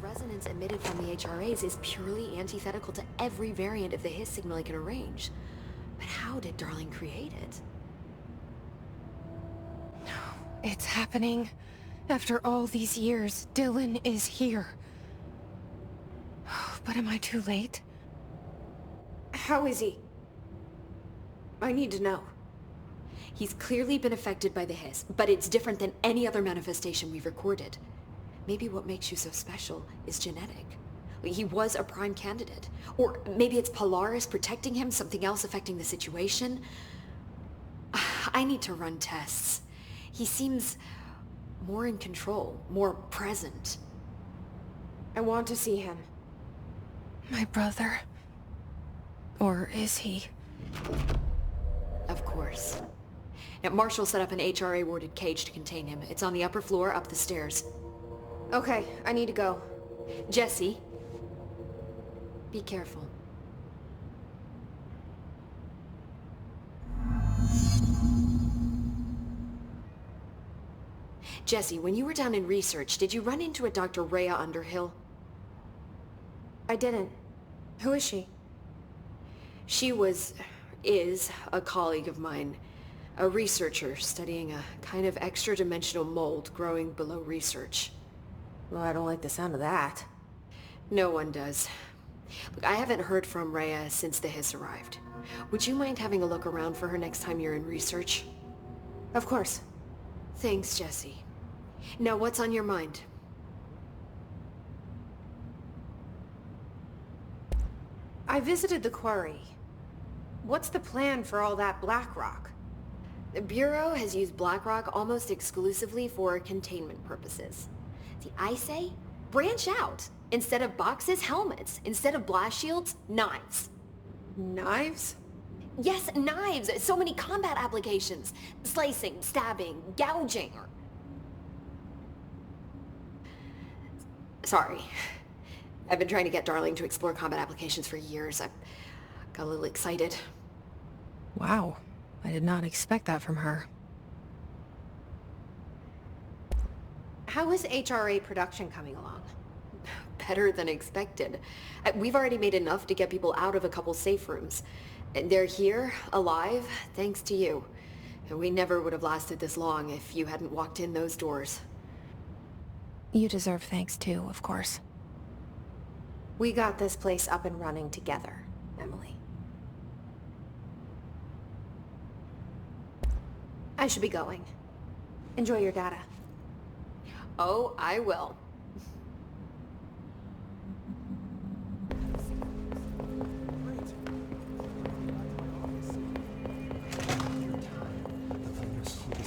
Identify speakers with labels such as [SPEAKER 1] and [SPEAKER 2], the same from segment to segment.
[SPEAKER 1] resonance emitted from the HRAs is purely antithetical to every variant of the hiss signal I can arrange. But how did Darling create it?
[SPEAKER 2] It's happening. After all these years, Dylan is here. But am I too late?
[SPEAKER 1] How is he? I need to know. He's clearly been affected by the hiss, but it's different than any other manifestation we've recorded. Maybe what makes you so special is genetic. He was a prime candidate. Or maybe it's Polaris protecting him, something else affecting the situation. I need to run tests. He seems more in control, more present. I want to see him.
[SPEAKER 2] My brother? Or is he?
[SPEAKER 1] Of course. Now, Marshall set up an HRA-warded cage to contain him. It's on the upper floor, up the stairs. Okay, I need to go. Jesse, be careful. Jesse, when you were down in research, did you run into a Dr. Rhea Underhill? I didn't. Who is she? She is a colleague of mine. A researcher studying a kind of extra-dimensional mold growing below research. Well, I don't like the sound of that. No one does. Look, I haven't heard from Rhea since the hiss arrived. Would you mind having a look around for her next time you're in research? Of course. Thanks, Jesse. Now, what's on your mind? I visited the quarry. What's the plan for all that black rock? The Bureau has used black rock almost exclusively for containment purposes. See, I say, branch out. Instead of boxes, helmets. Instead of blast shields, knives. Knives? Yes, knives! So many combat applications. Slicing, stabbing, gouging. Sorry. I've been trying to get Darling to explore combat applications for years. I got a little excited.
[SPEAKER 2] Wow. I did not expect that from her.
[SPEAKER 1] How is HRA production coming along? Better than expected. We've already made enough to get people out of a couple safe rooms. And they're here, alive, thanks to you. And we never would have lasted this long if you hadn't walked in those doors.
[SPEAKER 2] You deserve thanks too, of course.
[SPEAKER 1] We got this place up and running together, Emily. I should be going. Enjoy your data. Oh, I will.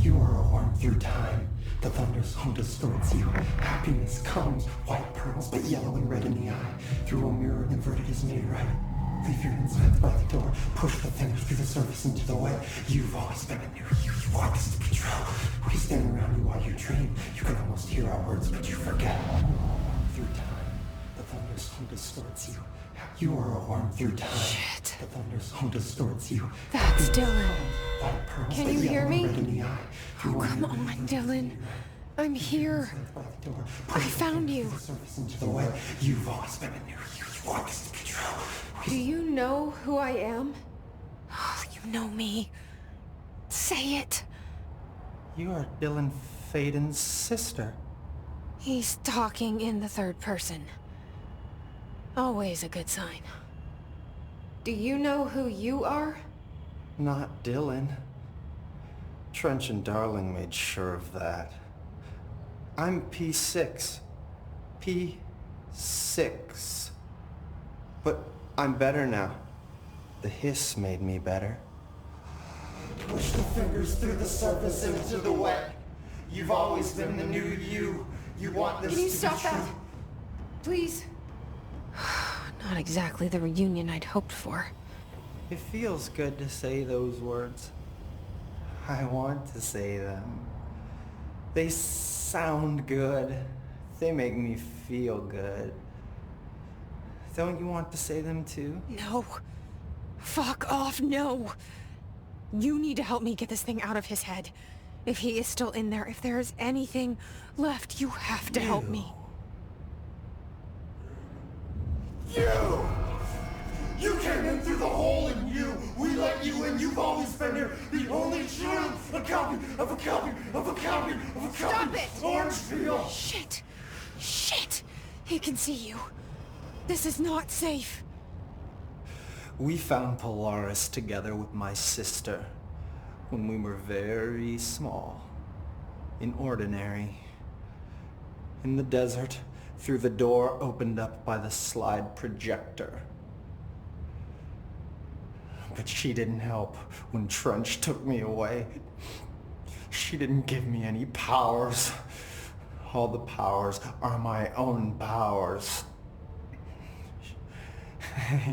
[SPEAKER 3] You are a worm through time. The thunder's home distorts you. Happiness comes, white pearls, but yellow and red in the eye. Through a mirror, inverted is made right. Leave your insides by the door. Push the fingers through the surface into the wet. You've always been a new you. You want us to control. We stand around you while you dream. You can almost hear our words, but you forget. Through time, the thunder's home distorts you. You are a worm through time.
[SPEAKER 2] Shit.
[SPEAKER 3] The thunder's home distorts you.
[SPEAKER 2] That's Dylan.
[SPEAKER 3] White pearls,
[SPEAKER 2] Can
[SPEAKER 3] but
[SPEAKER 2] you hear
[SPEAKER 3] yellow and
[SPEAKER 2] me?
[SPEAKER 3] red in the eye.
[SPEAKER 2] Oh, come on, Dylan. I'm here. I found you.
[SPEAKER 3] You've always been a new you. You want us to control.
[SPEAKER 1] Do you know who I am?
[SPEAKER 2] Oh, you know me. Say it.
[SPEAKER 4] You are Dylan Faden's sister.
[SPEAKER 2] He's talking in the third person. Always a good sign.
[SPEAKER 1] Do you know who you are?
[SPEAKER 4] Not Dylan. Trench and Darling made sure of that. I'm P6. P6. But I'm better now. The hiss made me better.
[SPEAKER 3] Push the fingers through the surface into the wet. You've always been the new you. You want this
[SPEAKER 1] Can you
[SPEAKER 3] to
[SPEAKER 1] stop
[SPEAKER 3] be true.
[SPEAKER 1] that? Please.
[SPEAKER 2] Not exactly the reunion I'd hoped for.
[SPEAKER 4] It feels good to say those words. I want to say them. They sound good. They make me feel good. Don't you want to say them too?
[SPEAKER 2] No. Fuck off, no. You need to help me get this thing out of his head. If he is still in there, if there is anything left, you have to help me.
[SPEAKER 3] defend you. The only truth. A copy of a copy of a copy of a copy.
[SPEAKER 2] Stop it!
[SPEAKER 3] Orange peel.
[SPEAKER 2] Shit! Shit! He can see you. This is not safe.
[SPEAKER 4] We found Polaris together with my sister when we were very small, in Ordinary, in the desert, through the door opened up by the slide projector. But she didn't help when Trench took me away. She didn't give me any powers. All the powers are my own powers.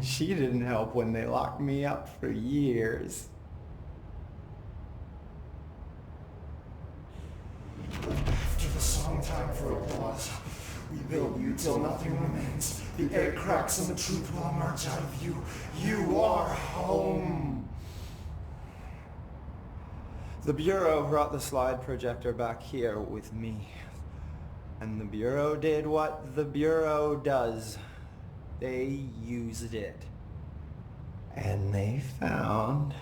[SPEAKER 4] She didn't help when they locked me up for years.
[SPEAKER 3] After the song time for applause, we build you till nothing remains. The egg cracks and the truth will emerge out of you. You are home.
[SPEAKER 4] The Bureau brought the slide projector back here with me. And the Bureau did what the Bureau does. They used it. And they found...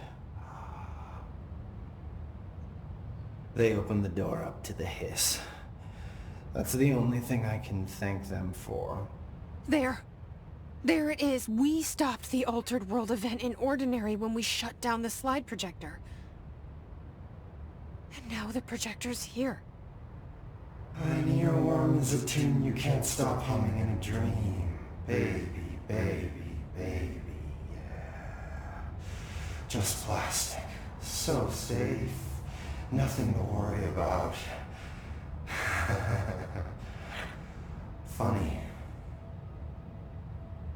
[SPEAKER 4] They opened the door up to the hiss. That's the only thing I can thank them for.
[SPEAKER 2] There. There it is. We stopped the Altered World event in Ordinary when we shut down the slide projector. And now the projector's here.
[SPEAKER 3] An earworm is a tune you can't stop humming in a dream. Baby, baby, baby, yeah. Just plastic. So safe. Nothing to worry about. Funny.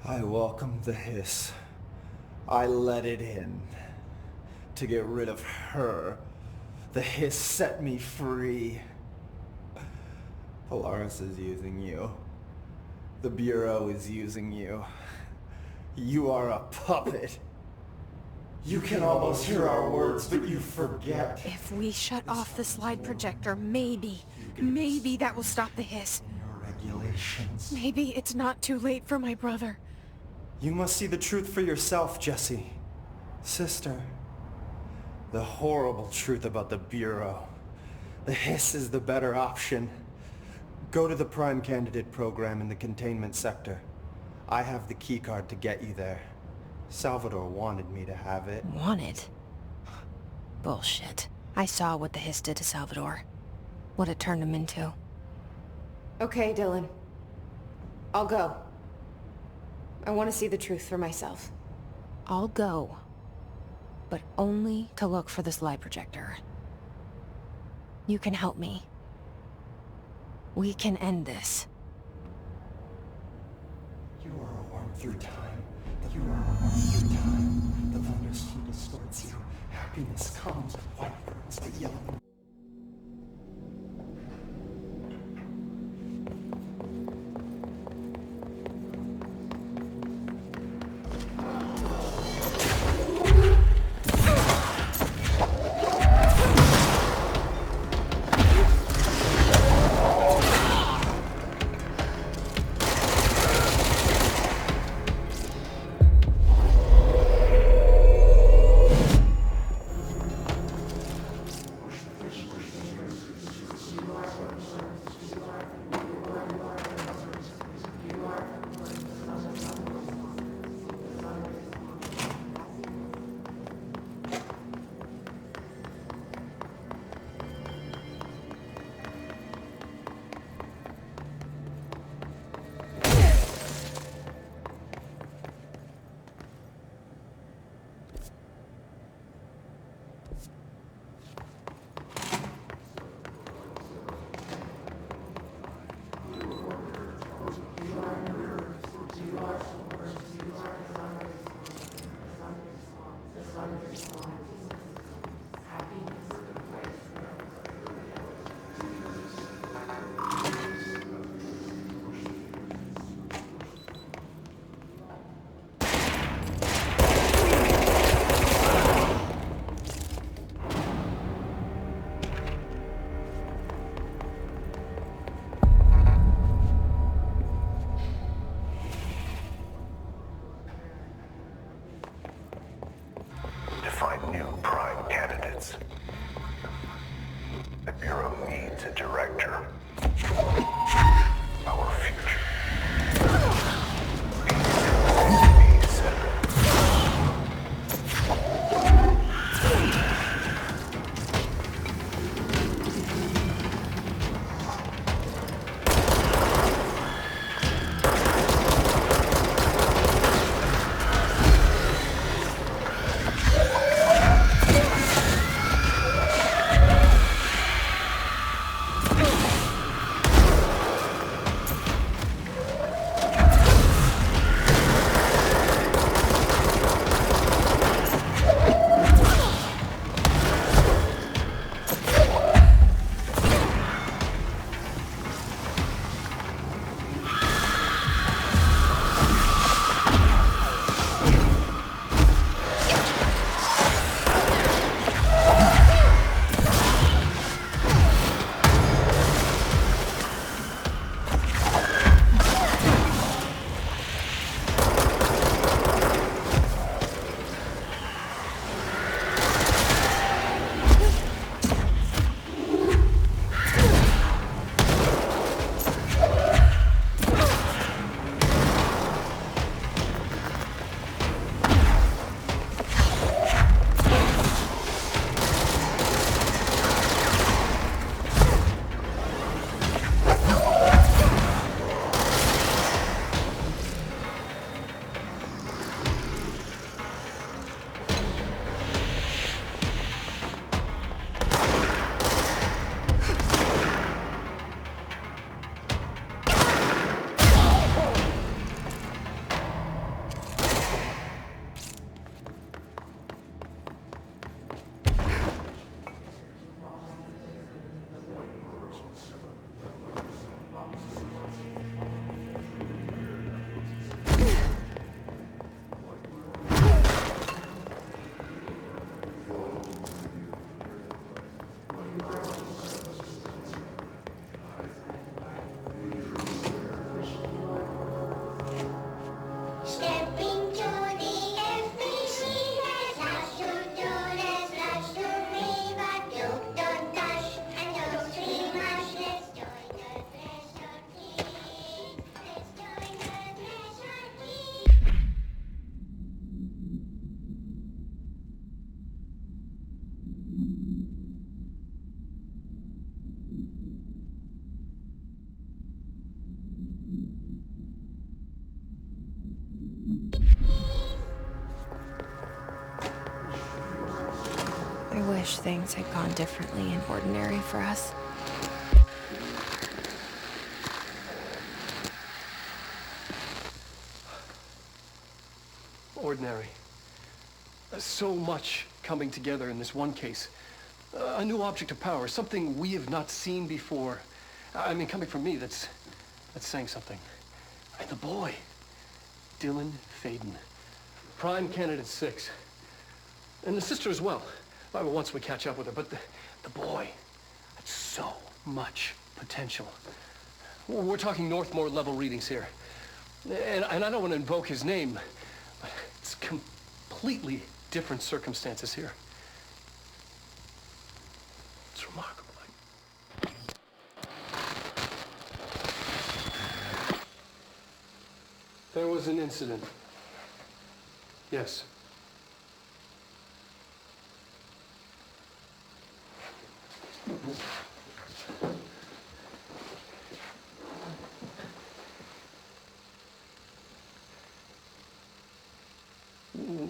[SPEAKER 4] I welcomed the hiss. I let it in. To get rid of her. The hiss set me free. Polaris is using you. The Bureau is using you. You are a puppet.
[SPEAKER 3] You can almost hear our words, but you forget.
[SPEAKER 2] If we shut off the slide projector, maybe that will stop the hiss.
[SPEAKER 3] Your regulations.
[SPEAKER 2] Maybe it's not too late for my brother.
[SPEAKER 4] You must see the truth for yourself, Jessie. Sister. The horrible truth about the Bureau. The hiss is the better option. Go to the Prime Candidate program in the containment sector. I have the keycard to get you there. Salvador wanted me to have it.
[SPEAKER 2] Wanted? Bullshit. I saw what the hiss did to Salvador. What it turned him into.
[SPEAKER 1] Okay, Dylan. I'll go. I want to see the truth for myself.
[SPEAKER 2] I'll go. But only to look for the slide projector. You can help me. We can end this.
[SPEAKER 3] You are a worm through time. You are a worm through time. The thunderstorm distorts you. Happiness comes, white burns, but yellow.
[SPEAKER 2] wish things had gone differently in ordinary for us.
[SPEAKER 5] Ordinary. So much coming together in this one case. A new object of power, something we have not seen before. I mean, coming from me, that's saying something. And the boy, Dylan Faden, prime candidate 6. And the sister as well. Once we catch up with her, but the boy had so much potential. We're talking Northmore level readings here. And I don't want to invoke his name, but it's completely different circumstances here. It's remarkable. There was an incident. Yes.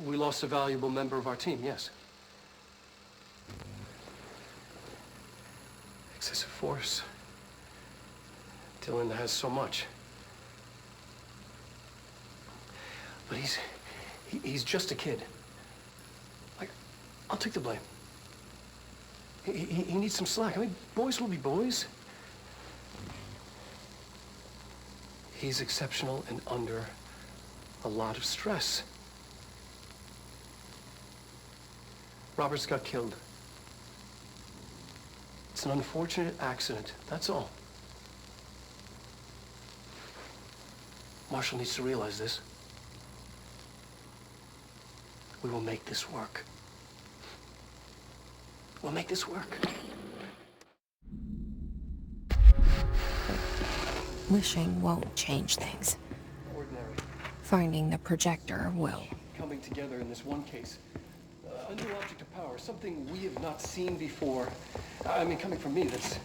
[SPEAKER 5] We lost a valuable member of our team, yes. Excessive force. Dylan has so much. But he's just a kid. Like, I'll take the blame. He needs some slack. I mean, boys will be boys. He's exceptional and under a lot of stress. Roberts got killed. It's an unfortunate accident, that's all. Marshall needs to realize this. We will make this work. We'll make this work.
[SPEAKER 2] Wishing won't change things.
[SPEAKER 5] Ordinary.
[SPEAKER 2] Finding the projector will.
[SPEAKER 5] Coming together in this one case. A new object of power, something we have not seen before. I mean, coming from me, that's...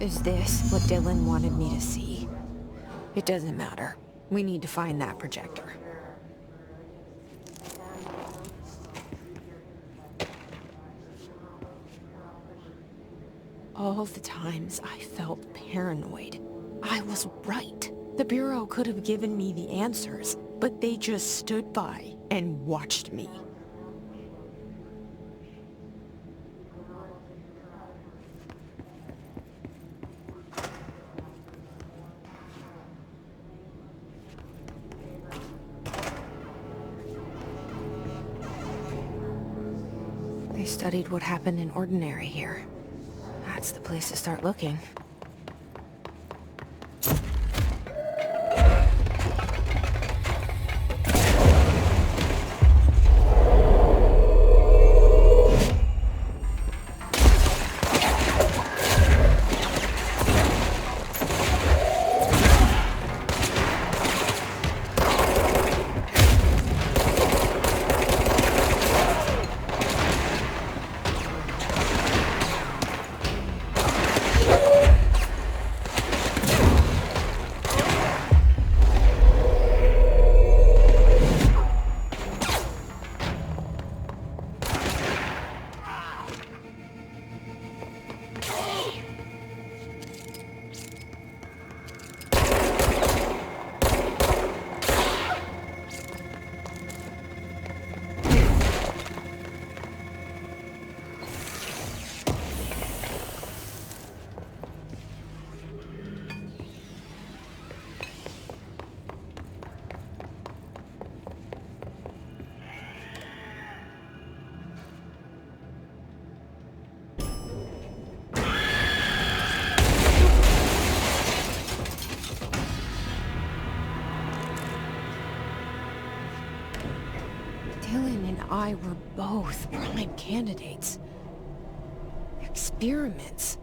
[SPEAKER 2] Is this what Dylan wanted me to see? It doesn't matter. We need to find that projector. All the times I felt paranoid, I was right. The Bureau could have given me the answers, but they just stood by and watched me. They studied what happened in Ordinary here. That's the place to start looking. Dylan and I were both prime candidates. Experiments.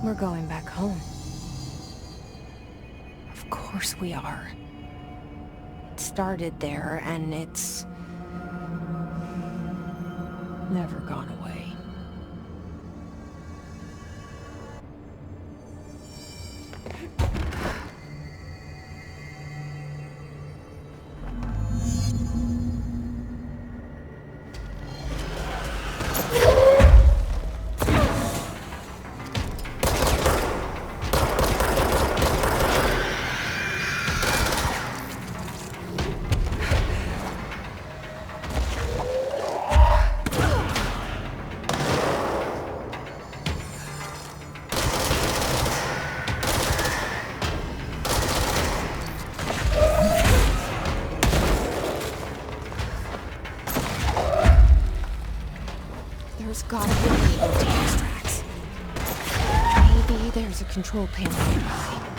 [SPEAKER 2] We're going back home. Of course we are. It started there, and it's never gone away. There's gotta be a way to these tracks. Maybe there's a control panel nearby.